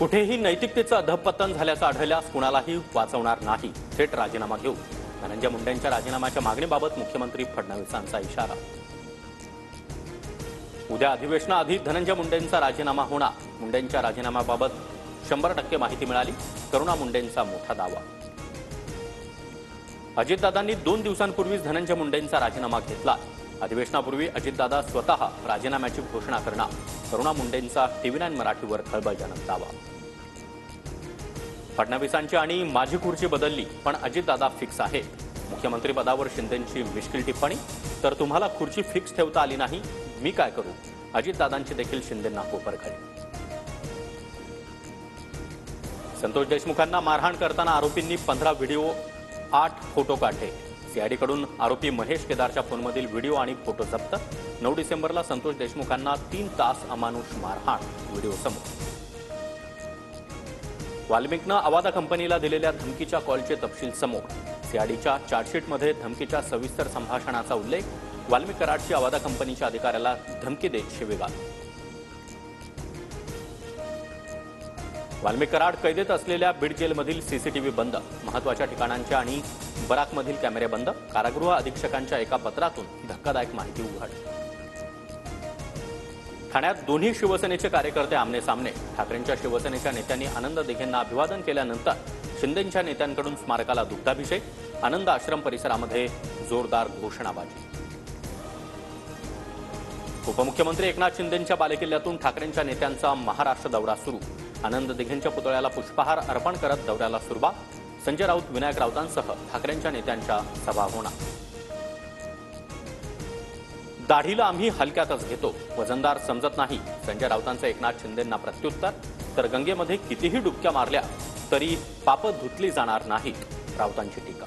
कुठेही नैतिकतेचं अधःपतन झाल्याचं आढळल्यास कुणालाही वाचवणार नाही, थेट राजीनामा घेऊ. धनंजय मुंडेंच्या राजीनाम्याच्या मागणीबाबत मुख्यमंत्री फडणवीसांचा इशारा. उद्या अधिवेशनाआधी धनंजय मुंडेंचा राजीनामा होणार. मुंडेंच्या राजीनाम्याबाबत 100% माहिती मिळाली. करुणा मुंडेंचा मोठा दावा. अजितदादांनी 2 दिवसांपूर्वीच धनंजय मुंडेंचा राजीनामा घेतला. अधिवेशनापूर्वी अजितदादा स्वतः राजीनाम्याची घोषणा करणार. करुणा मुंडेंचा TV9 मराठीवर खळबळजनक दावा. फडणवीसांची आणि माझी खुर्ची बदलली पण अजितदादा फिक्स आहेत. मुख्यमंत्री पदावर शिंदेंची मिश्किल टिप्पणी. तर तुम्हाला खुर्ची फिक्स ठेवता आली नाही, मी काय करू. अजितदादांची देखील शिंदेंना कोपरखळी. संतोष देशमुखांना मारहाण करताना आरोपींनी 15 व्हिडिओ 8 फोटो काढले. सीआयडीकडून आरोपी महेश केदारच्या फोनमधील व्हिडिओ आणि फोटो जप्त. 9 डिसेंबरला संतोष देशमुखांना 3 तास अमानुष मारहाण. व्हिडिओ समोर. वाल्मिकनं अवादा कंपनीला दिलेल्या धमकीच्या कॉलचे तपशील समोर. सीआयडीच्या चार्जशीटमध्ये धमकीच्या सविस्तर संभाषणाचा उल्लेख. वाल्मिक कराडची अवादा कंपनीच्या अधिकाऱ्याला धमकी देत शिवीगाळ. वाल्मिक कराड कैदेत असलेल्या बीड जेलमधील सीसीटीव्ही बंद. महत्वाच्या ठिकाणांच्या आणि बराकमधील कॅमेरे बंद. कारागृह अधीक्षकांच्या एका पत्रातून धक्कादायक माहिती उघड. ठाण्यात दोन्ही शिवसेनेचे कार्यकर्ते आमनेसामने. ठाकरेंच्या शिवसेनेच्या नेत्यांनी आनंद दिघेंना अभिवादन केल्यानंतर शिंदेंच्या नेत्यांकडून स्मारकाला दुग्धाभिषेक. आनंद आश्रम परिसरामध्ये जोरदार घोषणाबाजी. उपमुख्यमंत्री एकनाथ शिंदेंच्या बालेकिल्ल्यातून ठाकरेंच्या नेत्यांचा महाराष्ट्र दौरा सुरू. आनंद दिघेंच्या पुतळ्याला पुष्पहार अर्पण करत दौऱ्याला सुरुवात. संजय राऊत, विनायक राऊतांसह ठाकरेंच्या नेत्यांच्या सभा होणार. दाढीला आम्ही हलक्यातच घेतो, वजनदार समजत नाही. संजय राऊतांचं एकनाथ शिंदेंना प्रत्युत्तर. तर गंगेमध्ये कितीही डुबक्या मारल्या तरी पापं धुतली जाणार नाहीत, राऊतांची टीका.